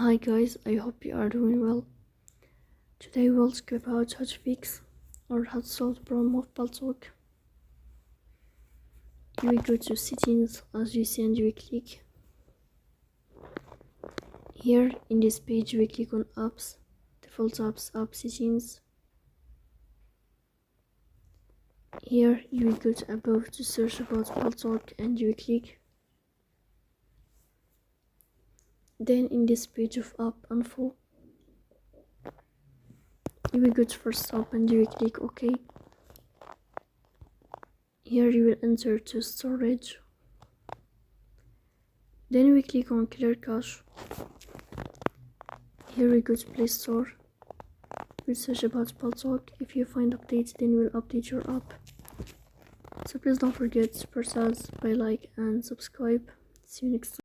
Hi guys, I hope you are doing well. Today we'll talk about how to fix or how to solve the problem of Paltalk. You will go to settings as you see and you will click. Here in this page we click on apps, default apps, app settings. Here you will go to above to search about Paltalk and you will click. Then in this page of app info, you will go to first app and you will click OK. Here you will enter to storage. Then we click on clear cache. Here we go to Play Store. We'll search about Paltalk. If you find updates, then we'll update your app. So please don't forget to press bell, like and subscribe. See you next time.